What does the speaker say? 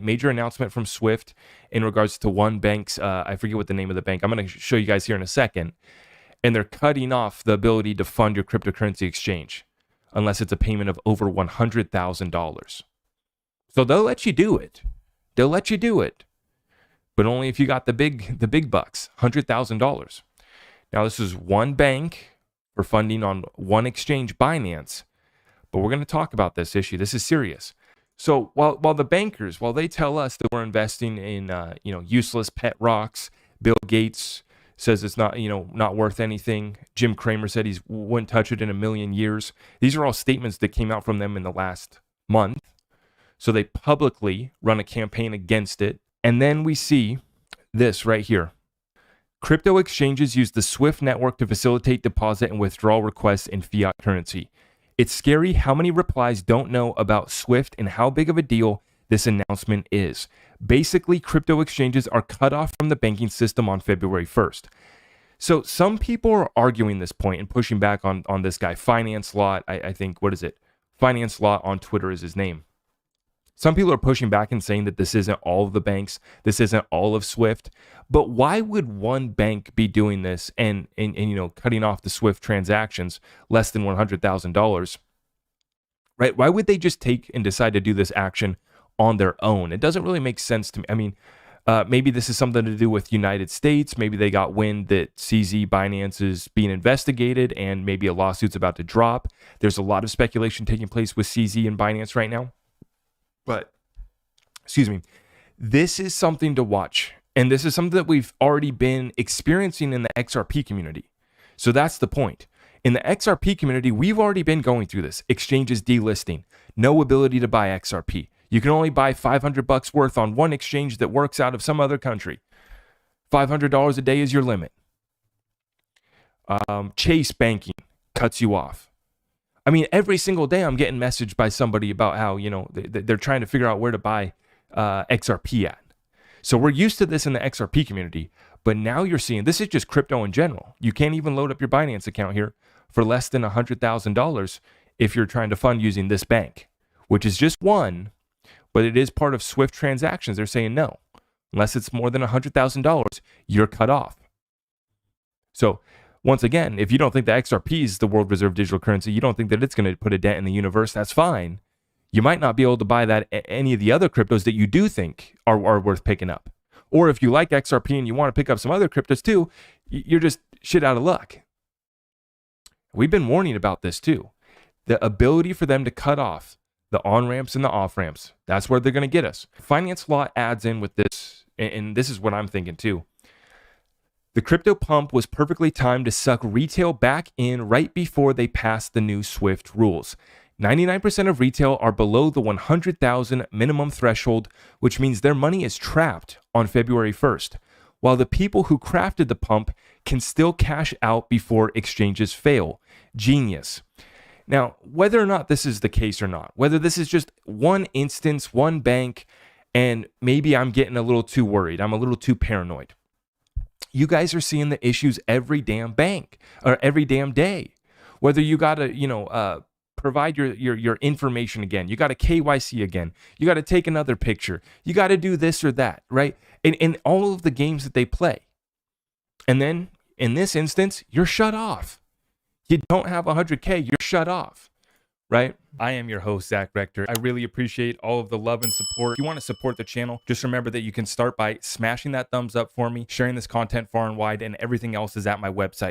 Major announcement from Swift in regards to one bank's, I forget what the name of the bank. I'm going to show you guys here in a second. And they're cutting off the ability to fund your cryptocurrency exchange unless it's a payment of over $100,000. So they'll let you do it. They'll let you do it, but only if you got the big bucks, $100,000. Now, this is one bank for funding on one exchange, Binance, but we're going to talk about this issue. This is serious. So while the bankers, while they tell us that we're investing in useless pet rocks, Bill Gates says it's not worth anything. Jim Cramer said he wouldn't touch it in a million years. These are all statements that came out from them in the last month. So they publicly run a campaign against it. And then we see this right here. Crypto exchanges use the SWIFT network to facilitate deposit and withdrawal requests in fiat currency. It's scary how many replies don't know about SWIFT and how big of a deal this announcement is. Basically, crypto exchanges are cut off from the banking system on February 1st. So some people are arguing this point and pushing back on this guy, Finance Lot. I think, what is it? Finance Lot on Twitter is his name. Some people are pushing back and saying that this isn't all of the banks, this isn't all of Swift. But why would one bank be doing this and cutting off the Swift transactions less than $100,000? Right? Why would they just take and decide to do this action on their own? It doesn't really make sense to me. I mean, maybe this is something to do with United States. Maybe they got wind that CZ Binance is being investigated and maybe a lawsuit's about to drop. There's a lot of speculation taking place with CZ and Binance right now. But, excuse me, this is something to watch. And this is something that we've already been experiencing in the XRP community. So that's the point. In the XRP community, we've already been going through this. Exchanges delisting, no ability to buy XRP. You can only buy $500 worth on one exchange that works out of some other country. $500 a day is your limit. Chase banking cuts you off. I mean, every single day I'm getting messaged by somebody about how, they're trying to figure out where to buy XRP at. So we're used to this in the XRP community, but now you're seeing, this is just crypto in general. You can't even load up your Binance account here for less than $100,000 if you're trying to fund using this bank, which is just one, but it is part of Swift transactions. They're saying no, unless it's more than $100,000, you're cut off. So once again, if you don't think that XRP is the world reserve digital currency, you don't think that it's going to put a dent in the universe, that's fine. You might not be able to buy that any of the other cryptos that you do think are worth picking up. Or if you like XRP and you want to pick up some other cryptos too, you're just shit out of luck. We've been warning about this too. The ability for them to cut off the on-ramps and the off-ramps, that's where they're going to get us. Finance Law adds in with this, and this is what I'm thinking too. The crypto pump was perfectly timed to suck retail back in right before they passed the new SWIFT rules. 99% of retail are below the 100,000 minimum threshold, which means their money is trapped on February 1st, while the people who crafted the pump can still cash out before exchanges fail. Genius. Now, whether or not this is the case or not, whether this is just one instance, one bank, and maybe I'm getting a little too worried, I'm a little too paranoid. You guys are seeing the issues every damn bank or every damn day. Whether you got to, provide your information again, you got to KYC again, you got to take another picture, you got to do this or that, right? In all of the games that they play. And then in this instance, you're shut off. You don't have 100K, you're shut off, right? I am your host, Zach Rector. I really appreciate all of the love and support. If you want to support the channel, just remember that you can start by smashing that thumbs up for me, sharing this content far and wide, and everything else is at my website.